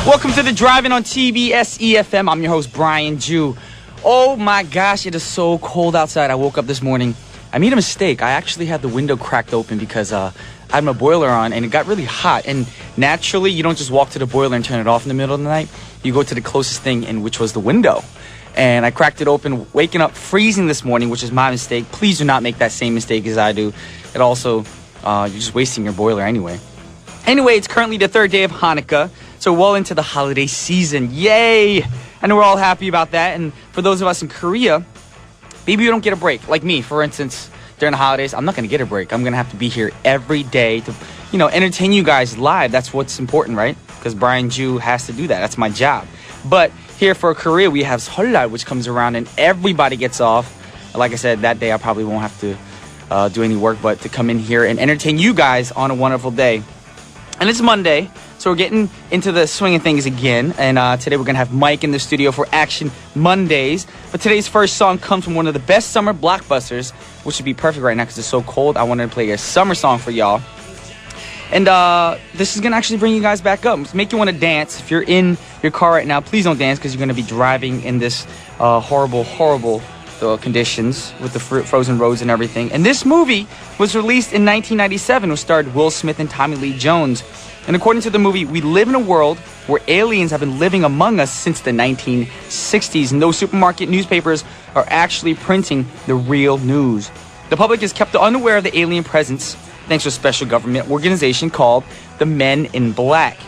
Welcome to the Drive-In on TBS efm. I'm your host, Brian Jew. Oh my gosh, it is so cold outside. I woke up this morning. I made a mistake. I actually had the window cracked open because I had my boiler on and it got really hot. And naturally, you don't just walk to the boiler and turn it off in the middle of the night. You go to the closest thing, and which was the window. And I cracked it open, waking up freezing this morning, which is my mistake. Please do not make that same mistake as I do. It also, you're just wasting your boiler anyway. Anyway, it's currently the third day of Hanukkah. So well into the holiday season. Yay! I know we're all happy about that. And for those of us in Korea, maybe we don't get a break. Like me, for instance, during the holidays, I'm not going to get a break. I'm going to have to be here every day to, entertain you guys live. That's what's important, right? Because Brian Jew has to do that. That's my job. But here for Korea, we have Seollal, which comes around and everybody gets off. Like I said, that day I probably won't have to do any work, but to come in here and entertain you guys on a wonderful day. And it's Monday, so we're getting into the swing of things again. And today we're going to have Mike in the studio for Action Mondays. But today's first song comes from one of the best summer blockbusters, which would be perfect right now because it's so cold. I wanted to play a summer song for y'all. And this is going to actually bring you guys back up. Make you want to dance. If you're in your car right now, please don't dance because you're going to be driving in this horrible conditions with the frozen roads and everything. And this movie was released in 1997, which starred Will Smith and Tommy Lee Jones. And according to the movie, we live in a world where aliens have been living among us since the 1960s, and those supermarket newspapers are actually printing the real news. The public is kept unaware of the alien presence thanks to a special government organization called the Men in Black.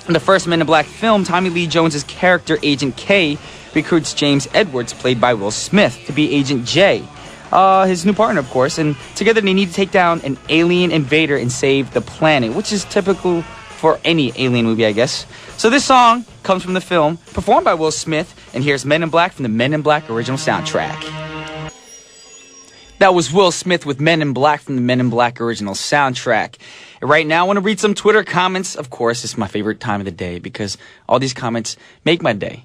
In the first Men in Black film, Tommy Lee Jones' character, Agent K, recruits James Edwards, played by Will Smith, to be Agent J, his new partner, of course. And together they need to take down an alien invader and save the planet, which is typical for any alien movie, I guess. So this song comes from the film, performed by Will Smith, and here's Men in Black from the Men in Black original soundtrack. That was Will Smith with Men in Black from the Men in Black original soundtrack. Right now, I want to read some Twitter comments. Of course, it's my favorite time of the day because all these comments make my day.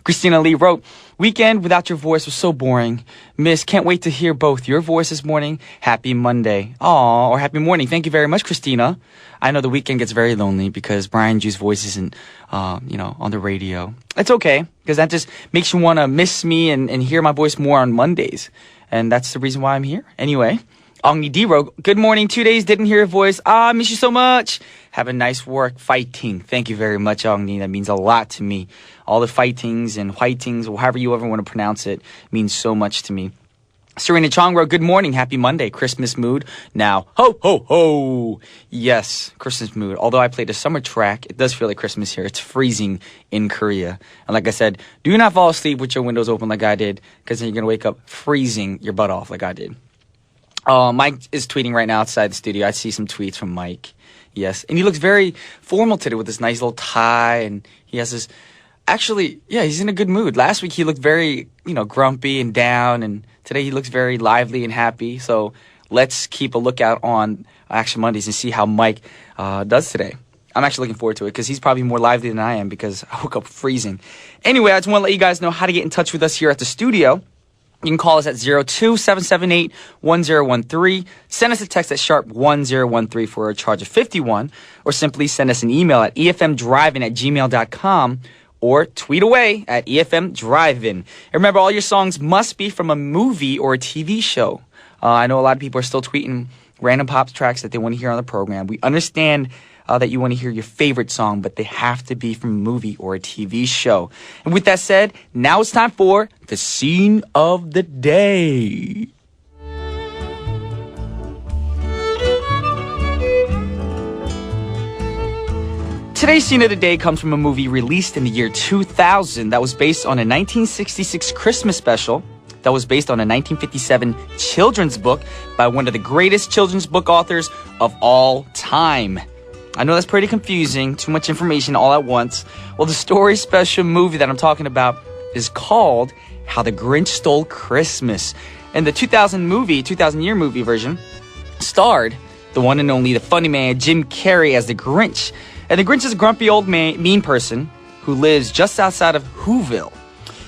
Christina Lee wrote, "Weekend without your voice was so boring. Miss, can't wait to hear both your voice this morning. Happy Monday." Aw, or happy morning. Thank you very much, Christina. I know the weekend gets very lonely because Brian G's voice isn't, on the radio. It's okay because that just makes you want to miss me and hear my voice more on Mondays. And that's the reason why I'm here. Anyway, Ongni D wrote, "Good morning. 2 days, didn't hear your voice. I miss you so much. Have a nice work fighting." Thank you very much, Ongni. That means a lot to me. All the fightings and whitings, or however you ever want to pronounce it, means so much to me. Serena Chong wrote, "Good morning. Happy Monday. Christmas mood. Now, ho, ho, ho." Yes, Christmas mood. Although I played a summer track, it does feel like Christmas here. It's freezing in Korea. And like I said, do not fall asleep with your windows open like I did, because then you're going to wake up freezing your butt off like I did. Mike is tweeting right now outside the studio. I see some tweets from Mike. Yes. And he looks very formal today with this nice little tie. And he has this... Actually, yeah, he's in a good mood. Last week he looked very, grumpy and down. And today he looks very lively and happy. So let's keep a lookout on Action Mondays and see how Mike does today. I'm actually looking forward to it because he's probably more lively than I am because I woke up freezing. Anyway, I just want to let you guys know how to get in touch with us here at the studio. You can call us at 02-778-1013. Send us a text at #1013 for a charge of 51. Or simply send us an email at efmdrivein@gmail.com. Or tweet away at efmdrivein. And remember, all your songs must be from a movie or a TV show. I know a lot of people are still tweeting random pop tracks that they want to hear on the program. We understand that you want to hear your favorite song, but they have to be from a movie or a TV show. And with that said, now it's time for the scene of the day. Today's scene of the day comes from a movie released in the year 2000 that was based on a 1966 Christmas special that was based on a 1957 children's book by one of the greatest children's book authors of all time. I know that's pretty confusing, too much information all at once. Well, the story special movie that I'm talking about is called How the Grinch Stole Christmas. And the 2000 year movie version starred the one and only the funny man Jim Carrey as the Grinch. And the Grinch is a grumpy old mean person who lives just outside of Whoville.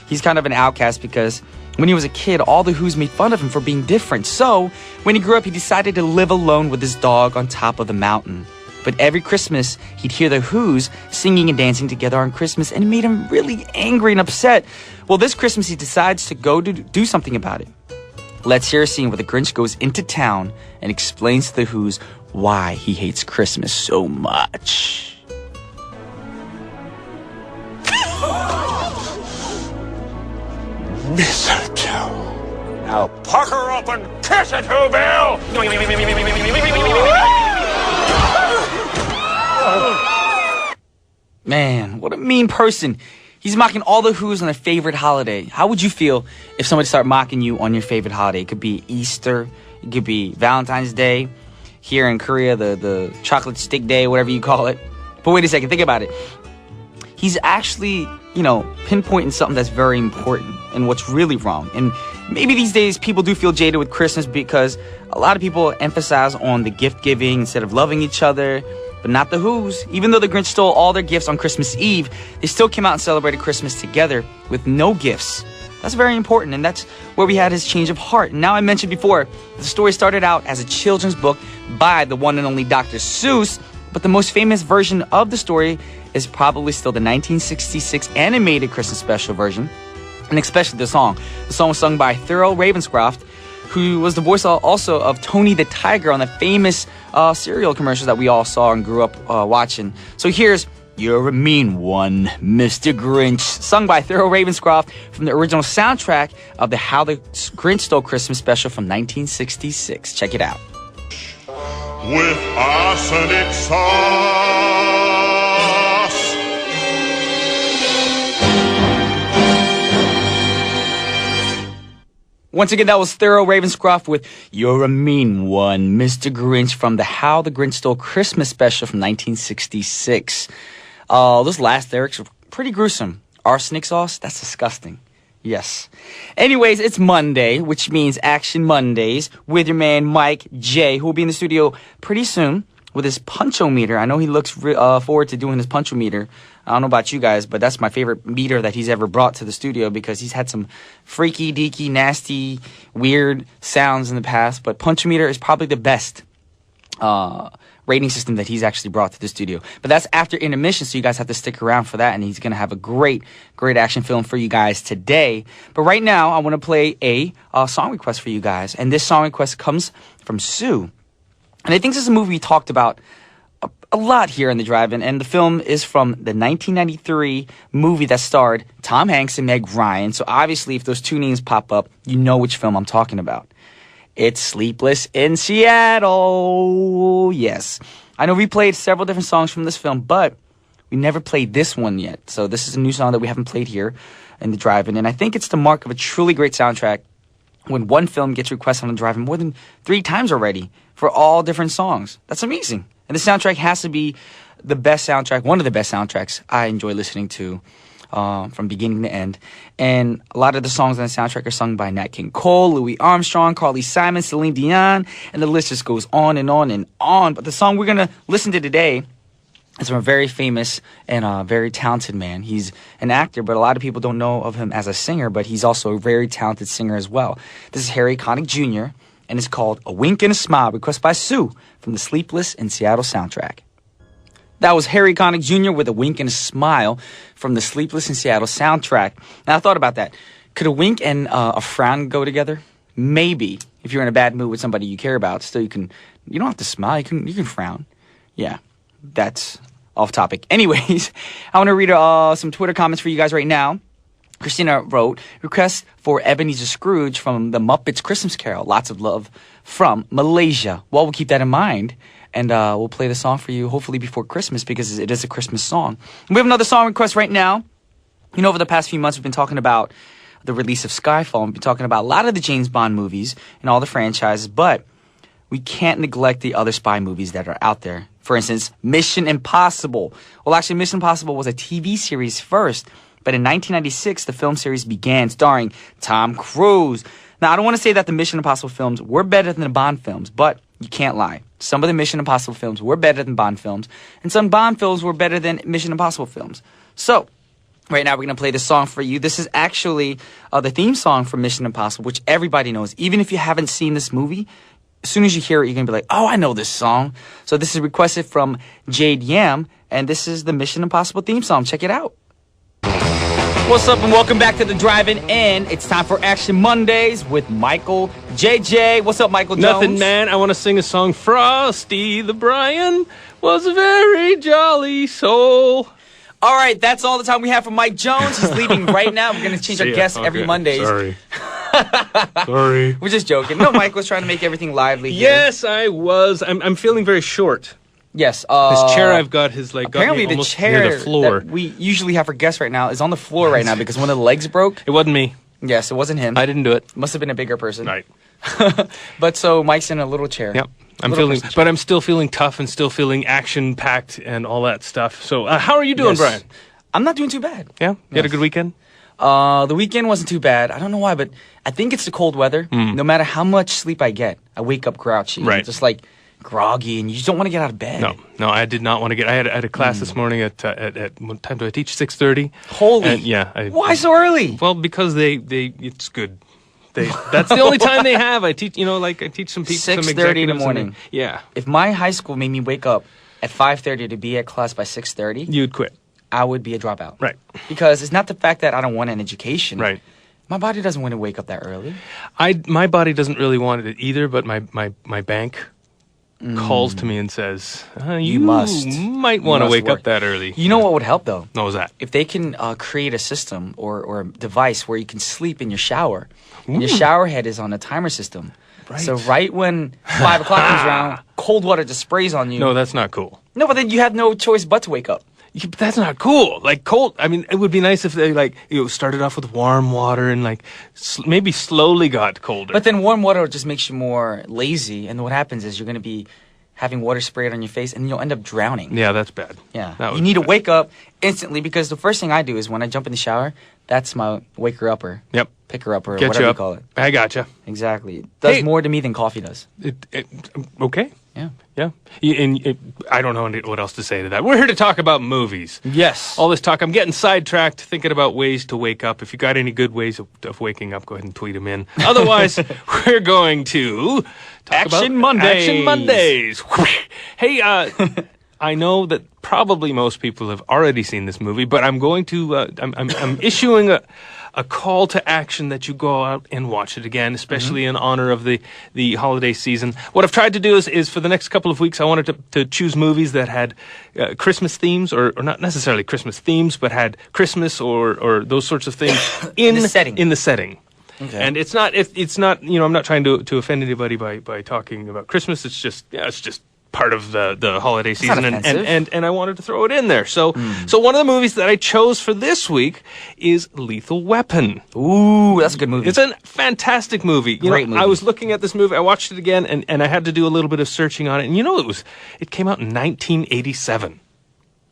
He's kind of an outcast because when he was a kid, all the Whos made fun of him for being different. So when he grew up, he decided to live alone with his dog on top of the mountain. But every Christmas, he'd hear the Who's singing and dancing together on Christmas, and it made him really angry and upset. Well, this Christmas, he decides to go to do something about it. Let's hear a scene where the Grinch goes into town and explains to the Who's why he hates Christmas so much. Mistletoe. Now pucker up and kiss it, Whoville! Man, what a mean person. He's mocking all the Who's on their favorite holiday. How would you feel if somebody started mocking you on your favorite holiday? It could be Easter. It could be Valentine's Day. Here in Korea, the chocolate stick day, whatever you call it. But wait a second, think about it. He's actually, pinpointing something that's very important and what's really wrong. And maybe these days people do feel jaded with Christmas because a lot of people emphasize on the gift giving instead of loving each other. But not the Who's. Even though the Grinch stole all their gifts on Christmas Eve, they still came out and celebrated Christmas together with no gifts. That's very important, and that's where we had his change of heart. And now I mentioned before, the story started out as a children's book by the one and only Dr. Seuss, but the most famous version of the story is probably still the 1966 animated Christmas special version, and especially the song. The song was sung by Thurl Ravenscroft, who was the voice also of Tony the Tiger on the famous cereal commercials that we all saw and grew up watching. So here's You're a Mean One, Mr. Grinch, sung by Thurl Ravenscroft from the original soundtrack of the How the Grinch Stole Christmas special from 1966. Check it out. With arsenic sauce. Once again, that was Thurl Ravenscroft with You're a Mean One, Mr. Grinch from the How the Grinch Stole Christmas special from 1966. Those last lyrics are pretty gruesome. Arsenic sauce? That's disgusting. Yes. Anyways, it's Monday, which means Action Mondays with your man Mike J, who will be in the studio pretty soon with his punchometer. I know he looks forward to doing his punchometer. I don't know about you guys, but that's my favorite meter that he's ever brought to the studio because he's had some freaky, deaky, nasty, weird sounds in the past. But punchometer is probably the best rating system that he's actually brought to the studio. But that's after intermission, so you guys have to stick around for that. And he's going to have a great, great action film for you guys today. But right now, I want to play a song request for you guys. And this song request comes from Sue. And I think this is a movie we talked about a lot here in the drive-in, and the film is from the 1993 movie that starred Tom Hanks and Meg Ryan. So obviously, if those two names pop up, you know which film I'm talking about. It's Sleepless in Seattle. Yes. I know we played several different songs from this film, but we never played this one yet. So this is a new song that we haven't played here in the drive-in, and I think it's the mark of a truly great soundtrack when one film gets requested on the drive-in more than 3 times already for all different songs. That's amazing. And the soundtrack has to be the best soundtrack, one of the best soundtracks I enjoy listening to from beginning to end. And a lot of the songs on the soundtrack are sung by Nat King Cole, Louis Armstrong, Carly Simon, Celine Dion, and the list just goes on and on and on. But the song we're going to listen to today is from a very famous and very talented man. He's an actor, but a lot of people don't know of him as a singer, but he's also a very talented singer as well. This is Harry Connick Jr., and it's called A Wink and a Smile, requested by Sue from the Sleepless in Seattle soundtrack. That was Harry Connick Jr. with A Wink and a Smile from the Sleepless in Seattle soundtrack. Now, I thought about that. Could a wink and a frown go together? Maybe. If you're in a bad mood with somebody you care about, still you don't have to smile, you can frown. Yeah, that's off topic. Anyways, I want to read some Twitter comments for you guys right now. Christina wrote, request for Ebenezer Scrooge from the Muppets Christmas Carol. Lots of love from Malaysia. Well, we'll keep that in mind, and we'll play the song for you hopefully before Christmas because it is a Christmas song. And we have another song request right now. You know, over the past few months, we've been talking about the release of Skyfall. We've been talking about a lot of the James Bond movies and all the franchises, but we can't neglect the other spy movies that are out there. For instance, Mission Impossible. Well, actually, Mission Impossible was a TV series first, but in 1996, the film series began starring Tom Cruise. Now, I don't want to say that the Mission Impossible films were better than the Bond films, but you can't lie. Some of the Mission Impossible films were better than Bond films, and some Bond films were better than Mission Impossible films. So, right now, we're going to play this song for you. This is actually the theme song for Mission Impossible, which everybody knows. Even if you haven't seen this movie, as soon as you hear it, you're going to be like, oh, I know this song. So this is requested from Jade Yam, and this is the Mission Impossible theme song. Check it out. What's up, and welcome back to the Drive-In Inn. It's time for Action Mondays with Michael JJ. What's up, Michael Jones? Nothing, man. I want to sing a song. Frosty the Brian was a very jolly soul. All right, that's all the time we have for Mike Jones. He's leaving right now. We're going to change our guests every Mondays. Sorry. Sorry. We're just joking. No, Mike was trying to make everything lively here. Yes, I was. I'm feeling very short. Yes. This chair I've got has apparently got me the almost chair near the floor. that we usually have for guests right now is on the floor right now because one of the legs broke. It wasn't me. Yes, it wasn't him. I didn't do it. Must have been a bigger person. Right. But so Mike's in a little chair. Yep. I'm still feeling tough and still feeling action-packed and all that stuff. So how are you doing, Brian? I'm not doing too bad. Yeah? You had a good weekend? The weekend wasn't too bad. I don't know why, but I think it's the cold weather. No matter how much sleep I get, I wake up grouchy. Right. Just like groggy, and you just don't want to get out of bed. No, I did not want to get. I had a class this morning at what time do I teach? 6:30. Holy! And, yeah. Why so early? Well, because it's good. That's the only time they have. I teach. I teach some people. 6:30 in the morning. Yeah. If my high school made me wake up at 5:30 to be at class by 6:30, you'd quit. I would be a dropout. Right. Because it's not the fact that I don't want an education. Right. My body doesn't want to wake up that early. My body doesn't really want it either, but my bank calls to me and says, you might want to wake up that early. You know what would help, though? What was that? If they can create a system or a device where you can sleep in your shower. And your shower head is on a timer system. Right. So right when 5 o'clock comes around, cold water just sprays on you. No, that's not cool. No, but then you have no choice but to wake up. Yeah, but that's not cool. Like cold. I mean, it would be nice if they started off with warm water and maybe slowly got colder. But then warm water just makes you more lazy, and what happens is you're going to be having water sprayed on your face, and you'll end up drowning. Yeah, that's bad. Yeah, you need to wake up instantly because the first thing I do is when I jump in the shower, that's my waker upper. Yep. Picker upper, or Get whatever you you up. call it. I gotcha. Exactly. It does more to me than coffee does. Okay. Yeah. Yeah. I don't know what else to say to that. We're here to talk about movies. Yes. All this talk, I'm getting sidetracked thinking about ways to wake up. If you got any good ways of waking up, go ahead and tweet them in. Otherwise, we're going to talk about Action Mondays. Hey, I know that probably most people have already seen this movie, but I'm going to I'm issuing a call to action that you go out and watch it again, especially in honor of the holiday season. What I've tried to do is for the next couple of weeks, I wanted to choose movies that had Christmas themes, or not necessarily Christmas themes, but had Christmas or those sorts of things in the setting. Okay. And it's not I'm not trying to offend anybody by talking about Christmas. It's just part of the holiday season, and I wanted to throw it in there. So one of the movies that I chose for this week is Lethal Weapon. Ooh, that's a good movie. It's a fantastic movie. Great movie. I was looking at this movie. I watched it again, and I had to do a little bit of searching on it. And it came out in 1987.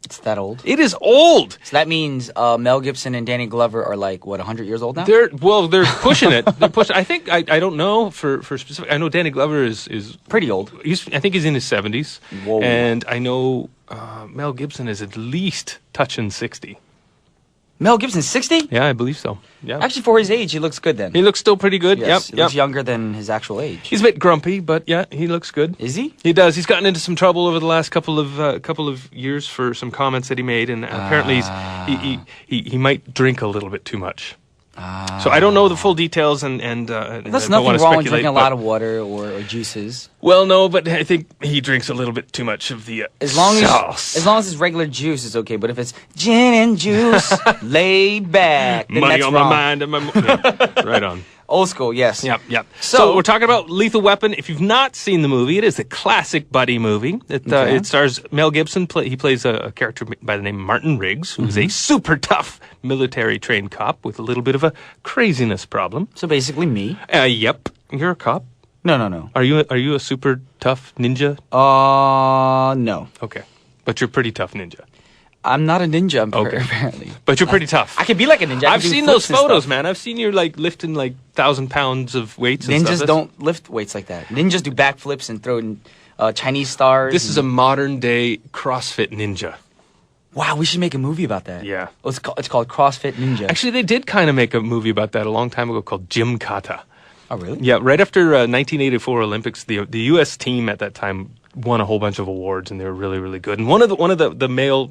It's that old? It is old. So that means Mel Gibson and Danny Glover are 100 years old now? They're pushing it. I think I don't know for specific. I know Danny Glover is pretty old. I think he's in his 70s. Whoa. And I know Mel Gibson is at least touching 60. Mel Gibson's 60? Yeah, I believe so. Yeah. Actually, for his age, he looks good then. He looks still pretty good. Yes, Yep. He looks younger than his actual age. He's a bit grumpy, but yeah, he looks good. Is he? He does. He's gotten into some trouble over the last couple of years for some comments that he made, and apparently he might drink a little bit too much. So I don't know the full details, and there's nothing wrong with drinking a lot of water or juices. Well, no, but I think he drinks a little bit too much of the sauce. As long as it's regular juice, it's okay. But if it's gin and juice, laid back, then money that's on wrong. my mind and yeah, right on. Old school, yes. Yep. So we're talking about Lethal Weapon. If you've not seen the movie, it is a classic buddy movie. It stars Mel Gibson. He plays a character by the name of Martin Riggs, who's a super tough military-trained cop with a little bit of a craziness problem. So basically me. Yep. You're a cop? No. Are you a super tough ninja? No. Okay. But you're a pretty tough ninja. I'm not a ninja, apparently. But you're pretty tough. I could be like a ninja. I've seen those photos, man. I've seen you lifting 1,000 pounds of weights and stuff. Ninjas don't lift weights like that. Ninjas do backflips and throw in Chinese stars. This is a modern-day CrossFit ninja. Wow, we should make a movie about that. Yeah. Oh, it's called CrossFit Ninja. Actually, they did kind of make a movie about that a long time ago called Gym Kata. Oh, really? Yeah, right after 1984 Olympics, the U.S. team at that time won a whole bunch of awards, and they were really, really good. And one of the male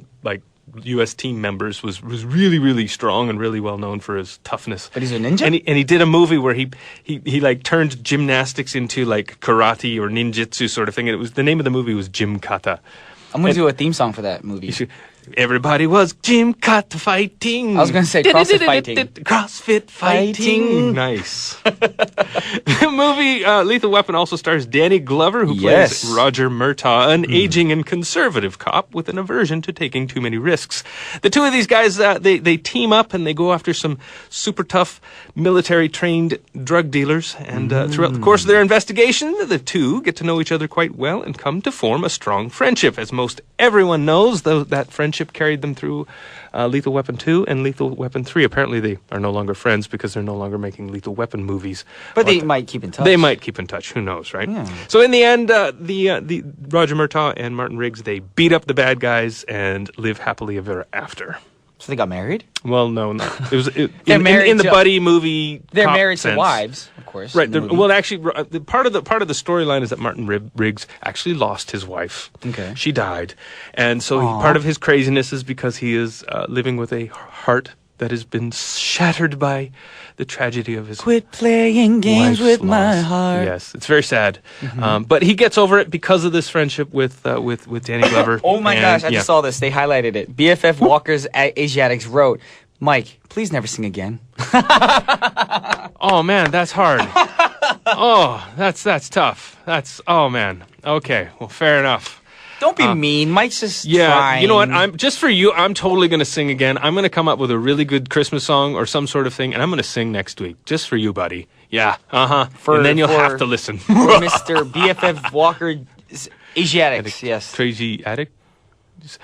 U.S. team members was really, really strong and really well known for his toughness. But he's a ninja? And he did a movie where he turned gymnastics into karate or ninjutsu sort of thing. And the name of the movie was Gym Kata. I'm going to do a theme song for that movie. Everybody was Gym Kata fighting. I was going to say CrossFit fighting. CrossFit fighting. Nice. The movie Lethal Weapon also stars Danny Glover, who plays Roger Murtaugh, an aging and conservative cop with an aversion to taking too many risks. The two of these guys, they team up and they go after some super tough military-trained drug dealers. And throughout the course of their investigation, the two get to know each other quite well and come to form a strong friendship. As most everyone knows, though, that friendship carried them through Lethal Weapon 2 and Lethal Weapon 3. Apparently, they are no longer friends because they're no longer making Lethal Weapon movies. But they might keep in touch. They might keep in touch. Who knows, right? Yeah. So in the end, the Roger Murtaugh and Martin Riggs, they beat up the bad guys and live happily ever after. So they got married? Well, no. It was in the buddy movie. They're married to wives, of course. Right. Well, actually, part of the storyline is that Martin Riggs actually lost his wife. Okay. She died, and so part of his craziness is because he is living with a heart that has been shattered by the tragedy of his Quit playing games with my heart. Yes, it's very sad. But he gets over it because of this friendship with Danny Glover. Oh my gosh, I just saw this. They highlighted it. BFF Walker's Asiatics wrote, Mike, please never sing again. Oh man, that's hard. Oh, that's tough. Oh man. Okay, well, fair enough. Don't be mean. Mike's just trying. You know what? I'm just for you. I'm totally going to sing again. I'm going to come up with a really good Christmas song or some sort of thing, and I'm going to sing next week just for you, buddy. Yeah. And then you'll have to listen. For Mr. BFF Walker Asiatics. Yes. Crazy addict.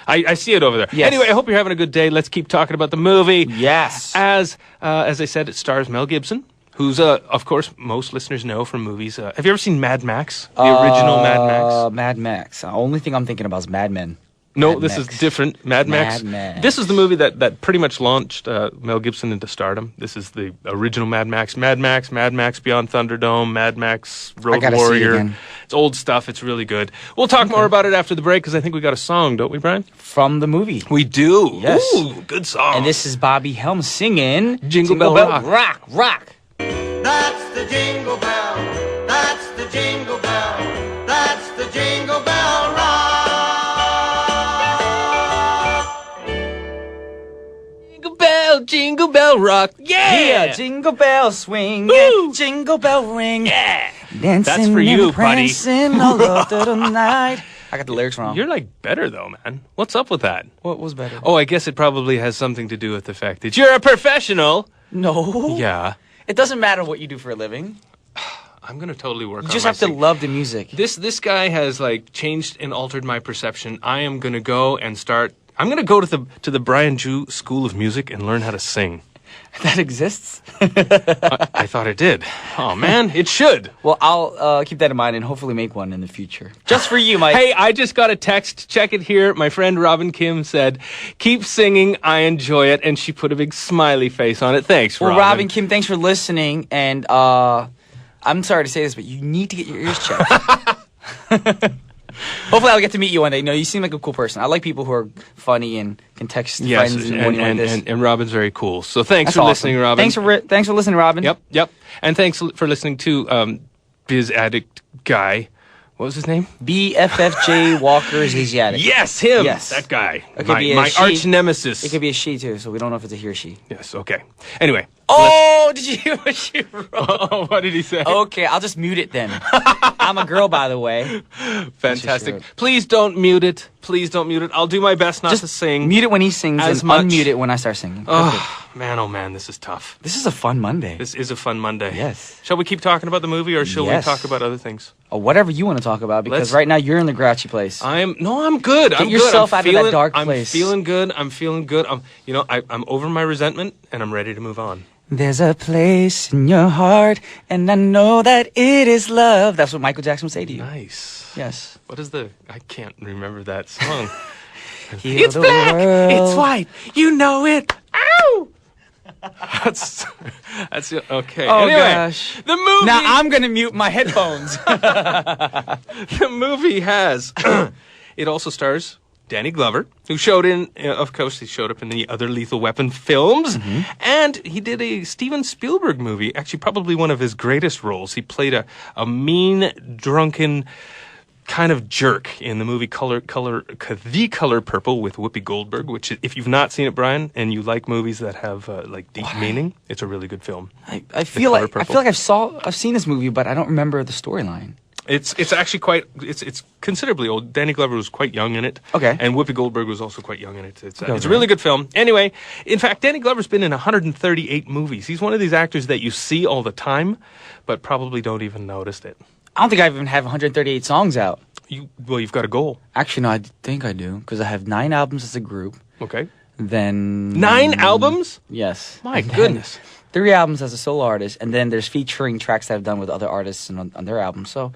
I see it over there. Yes. Anyway, I hope you're having a good day. Let's keep talking about the movie. Yes. As I said, it stars Mel Gibson, who's, of course, most listeners know from movies. Have you ever seen Mad Max? The original Mad Max? Mad Max. The only thing I'm thinking about is Mad Men. No, this is different. Mad Max. This is the movie that pretty much launched Mel Gibson into stardom. This is the original Mad Max. Mad Max Beyond Thunderdome, Mad Max Road Warrior. It's old stuff. It's really good. We'll talk more about it after the break because I think we got a song, don't we, Brian? From the movie. We do. Yes. Ooh, good song. And this is Bobby Helms singing Jingle Bell Rock. Rock. That's the jingle bell. That's the jingle bell. That's the jingle bell rock. Jingle bell rock. Yeah. Jingle bell swing. Woo. Jingle bell ring. Yeah. Dancing That's for you, buddy. all of the night. I got the lyrics wrong. You're better though, man. What's up with that? What was better? Oh, I guess it probably has something to do with the fact that you're a professional. No. Yeah. It doesn't matter what you do for a living. I'm gonna totally work on You just have to love the music. This guy has changed and altered my perception. I am gonna go and start. I'm gonna go to the Brian Jew School of Music and learn how to sing. That exists? I thought it did. Oh man, it should. Well, I'll keep that in mind and hopefully make one in the future. Just for you, Mike. Hey, I just got a text. Check it here. My friend Robin Kim said, "Keep singing. I enjoy it," and she put a big smiley face on it. Thanks, well, Robin. Robin Kim, thanks for listening. And I'm sorry to say this, but you need to get your ears checked. Hopefully, I'll get to meet you one day. No, you seem like a cool person. I like people who are funny and can text friends and morning like this. And Robin's very cool. So thanks for listening, Robin. Thanks for listening, Robin. Yep. And thanks for listening to Biz Addict Guy. What was his name? BFFJ Walker's Asiatic. Yes, him. Yes. That guy. It could be my she. arch nemesis. It could be a she, too, so we don't know if it's a he or she. Yes, okay. Anyway. Oh, did you hear what she wrote? Oh, what did he say? Okay, I'll just mute it then. I'm a girl, by the way. Fantastic. Please don't mute it. Please don't mute it. I'll do my best not to sing. Mute it when he sings as and much. unmute it when I start singing. Oh, man, this is tough. This is a fun Monday. This is a fun Monday. Yes. Shall we keep talking about the movie or shall we talk about other things? Or whatever you want to talk about because right now you're in the grouchy place. I'm good. Get yourself out of that dark place. I'm feeling good. I'm over my resentment and I'm ready to move on. There's a place in your heart, and I know that it is love. That's what Michael Jackson would say to you. Nice. Yes. What is I can't remember that song. It's black. World. It's white. You know it. Ow! That's okay. Oh, anyway, gosh. The movie. Now I'm going to mute my headphones. The movie has. It also stars Danny Glover, who showed in, of course, he showed up in the other Lethal Weapon films, and he did a Steven Spielberg movie, actually probably one of his greatest roles. He played a mean, drunken kind of jerk in the movie The Color Purple with Whoopi Goldberg, which, if you've not seen it, Brian, and you like movies that have like deep meaning, it's a really good film. I feel like I've seen this movie, but I don't remember the storyline. It's actually it's considerably old. Danny Glover was quite young in it. Okay. And Whoopi Goldberg was also quite young in it. It's a really good film. Anyway, in fact, Danny Glover's been in 138 movies. He's one of these actors that you see all the time, but probably don't even notice it. I don't think I even have 138 songs out. You've got a goal. Actually, no, I think I do, because I have 9 albums as a group. Okay. Then 9 albums? Yes. My goodness. 3 albums as a solo artist, and then there's featuring tracks that I've done with other artists and on their albums. So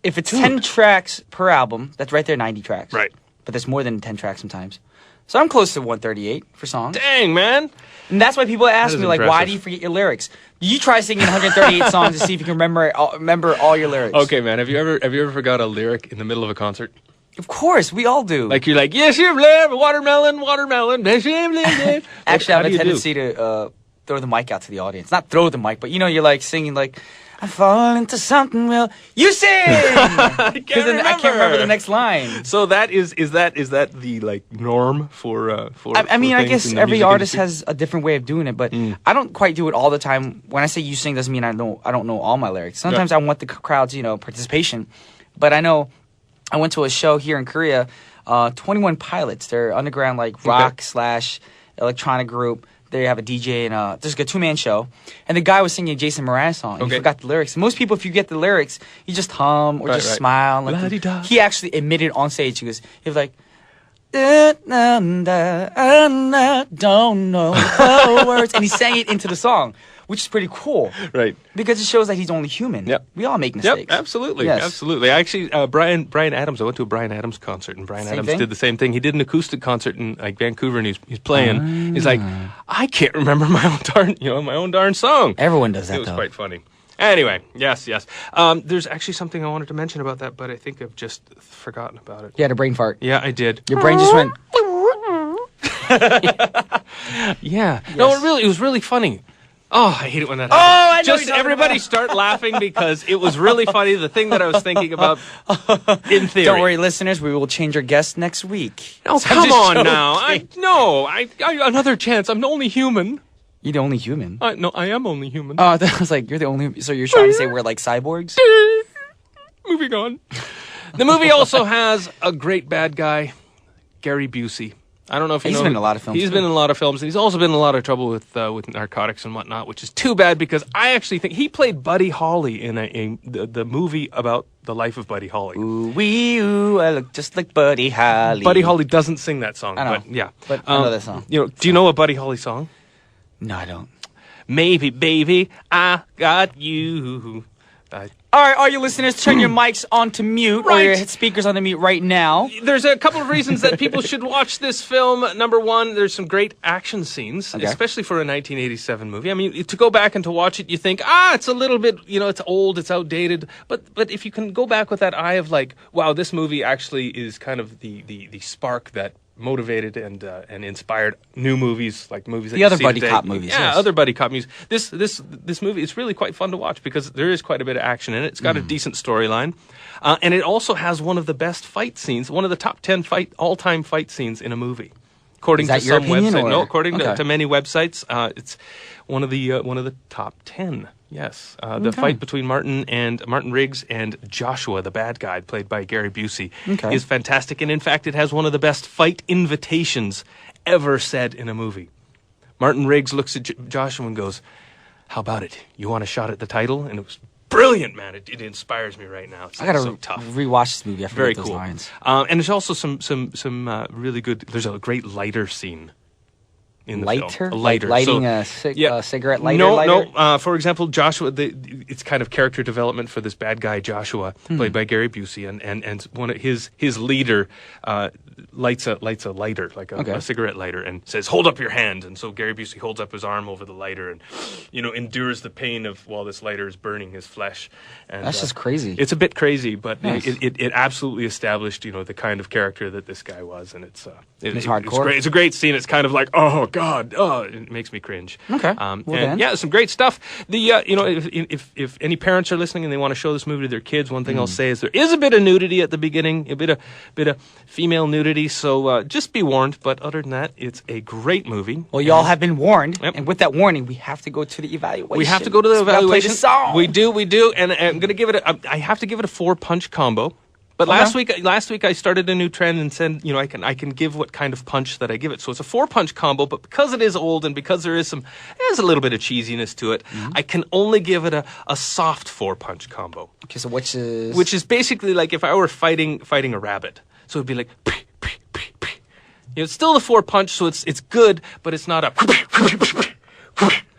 if it's 10 tracks per album, that's right there, 90 tracks. Right. But there's more than 10 tracks sometimes. So I'm close to 138 for songs. Dang, man. And that's why people ask me, like, impressive. why do you forget your lyrics? You try singing 138 songs to see if you can remember all your lyrics. Okay, man. Have you ever forgot a lyric in the middle of a concert? Of course, we all do. Like, you're like, yes, you live, watermelon. Actually, I have a tendency to throw the mic out to the audience. Not throw the mic, but you're like singing like, I fall into something real. You sing! I can't remember the next line. So that is that the like norm for I mean, for I things guess in the every music artist industry? has a different way of doing it, but I don't quite do it all the time. When I say you sing, doesn't mean I don't know all my lyrics. Sometimes I want the crowd's participation, but I know I went to a show here in Korea, 21 Pilots. They're underground like rock / electronic group. They have a DJ and there's a 2-man show, and the guy was singing a Jason Mraz song. And he forgot the lyrics. Most people, if you get the lyrics, you just hum or just smile. Like he actually admitted on stage. He was like, don't know the words, and he sang it into the song, which is pretty cool. Right. Because it shows that he's only human. Yep. We all make mistakes. Yep, absolutely. Yes. Absolutely. Actually, Brian Adams, I went to a Brian Adams concert, and Brian Adams did the same thing. He did an acoustic concert in like Vancouver, and he's playing. He's like, I can't remember my own darn song. Everyone does that, It was though. quite funny. Anyway, yes. There's actually something I wanted to mention about that, but I think I've just forgotten about it. You had a brain fart. Yeah, I did. Your brain just went... Yeah. Yes. No, it was really funny. Oh, I hate it when that happens. I know Just you're talking everybody about. start laughing because it was really funny. The thing that I was thinking about in theory. Don't worry, listeners. We will change our guest next week. Oh, So come I'm just on joking. now. I another chance. I'm the only human. You're the only human. No, I am only human. Oh, that was like, you're the only... So you're trying to say we're like cyborgs? Moving on. The movie also has a great bad guy, Gary Busey. I don't know if you know. He's been in a lot of films. He's been in a lot of films. He's also been in a lot of trouble with narcotics and whatnot, which is too bad because I actually think he played Buddy Holly in the movie about the life of Buddy Holly. Ooh, wee, ooh, I look just like Buddy Holly. Buddy Holly doesn't sing that song. I know. But yeah. But I know that song. Do you know a Buddy Holly song? No, I don't. Maybe, baby, I got you. All right, all you listeners, turn your mics on to mute or Right. your speakers on to mute right now. There's a couple of reasons that people should watch this film. Number one, there's some great action scenes, especially for a 1987 movie. I mean, to go back and to watch it, you think, it's a little bit, it's old, it's outdated. But if you can go back with that eye of like, wow, this movie actually is kind of the spark that motivated and inspired new movies, like movies that The you other see buddy today. cop movies, Yeah, yes. other buddy cop movies. This movie, it's really quite fun to watch because there is quite a bit of action in it. It's got a decent storyline, and it also has one of the best fight scenes, one of the top 10 all-time fight scenes in a movie. According Is that to your some opinion, website, or- no, according Okay. to many websites, it's one of the top 10. Yes, the fight between Martin Riggs and Joshua, the bad guy, played by Gary Busey, is fantastic. And in fact, it has one of the best fight invitations ever said in a movie. Martin Riggs looks at Joshua and goes, "How about it? You want a shot at the title?" And it was brilliant, man. It inspires me right now. It's I gotta so tough. rewatch this movie. I Very forget those cool. lines. And there's also some really good. There's a great lighter scene. in the lighter? film. A lighter. Like lighting a cigarette lighter? No. For example, Joshua, it's kind of character development for this bad guy, Joshua, played by Gary Busey, and one of his leader lights a lighter, like a cigarette lighter, and says, "Hold up your hand." And so Gary Busey holds up his arm over the lighter and, endures the pain of while this lighter is burning his flesh. And, that's just crazy. It's a bit crazy, but nice. it absolutely established, the kind of character that this guy was, and it's hardcore. It's great. It's a great scene. It's kind of like, oh God, it makes me cringe. Okay. Some great stuff. The if any parents are listening and they want to show this movie to their kids, one thing I'll say is there is a bit of nudity at the beginning, a bit of female nudity. So just be warned. But other than that, it's a great movie. Well, y'all have been warned, and with that warning, we have to go to the evaluation. We have to go to the evaluation. Play the song. We do, and I'm going to give it. I have to give it a 4-punch combo. But last week I started a new trend and said, I can give what kind of punch that I give it. So it's a 4-punch combo, but because it is old and because there's a little bit of cheesiness to it, I can only give it a soft 4-punch combo. Okay, so which is basically like if I were fighting a rabbit. So it'd be like it's still the 4-punch, so it's good, but it's not a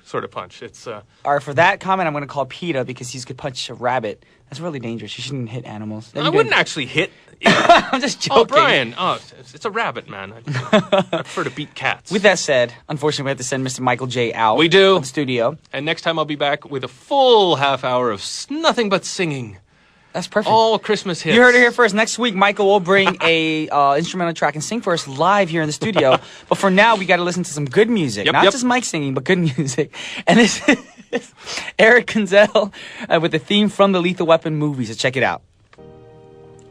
sort of punch. It's all right, for that comment I'm going to call PETA because he's could punch a rabbit. That's really dangerous. You shouldn't hit animals. I wouldn't actually hit. I'm just joking. Oh, Brian. Oh, it's a rabbit, man. I prefer to beat cats. With that said, unfortunately, we have to send Mr. Michael J. out. We do. Of the studio. And next time I'll be back with a full half hour of nothing but singing. That's perfect. All Christmas hits. You heard it here first. Next week, Michael will bring a instrumental track and sing for us live here in the studio. But for now, we got to listen to some good music. Not just Mike singing, but good music. And this is Eric Gonzell with the theme from the Lethal Weapon movie. So check it out.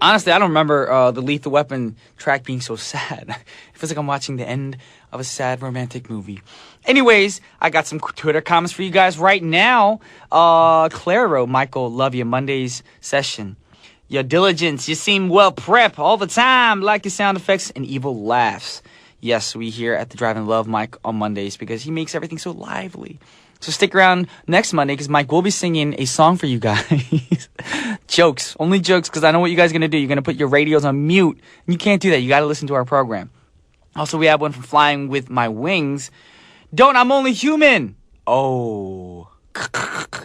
Honestly, I don't remember the Lethal Weapon track being so sad. It feels like I'm watching the end of a sad romantic movie. Anyways, I got some Twitter comments for you guys right now. Claire wrote, Michael, love your Mondays session. Your diligence, you seem well prepped all the time. Like your sound effects and evil laughs. Yes, we here at the Drive and love Mike on Mondays because he makes everything so lively. So stick around next Monday because Mike will be singing a song for you guys. Jokes. Only jokes because I know what you guys are going to do. You're going to put your radios on mute. And you can't do that. You got to listen to our program. Also, we have one from Flying With My Wings. Don't, I'm only human. Oh.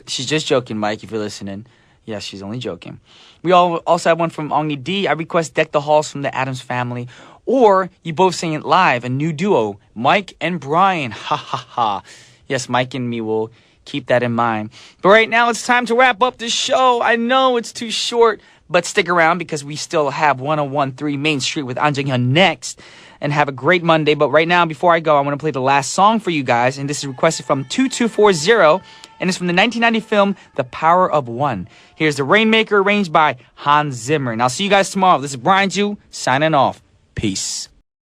She's just joking, Mike, if you're listening. Yes, she's only joking. We also have one from Ongni D. I request Deck the Halls from the Addams Family. Or you both sing it live, a new duo, Mike and Brian. Ha ha ha. Yes, Mike and me will keep that in mind. But right now, it's time to wrap up the show. I know it's too short, but stick around because we still have 101.3 Main Street with An Jung-hyun next. And have a great Monday. But right now, before I go, I want to play the last song for you guys. And this is requested from 2240. And it's from the 1990 film, The Power of One. Here's The Rainmaker, arranged by Hans Zimmer. And I'll see you guys tomorrow. This is Brian Ju, signing off. Peace.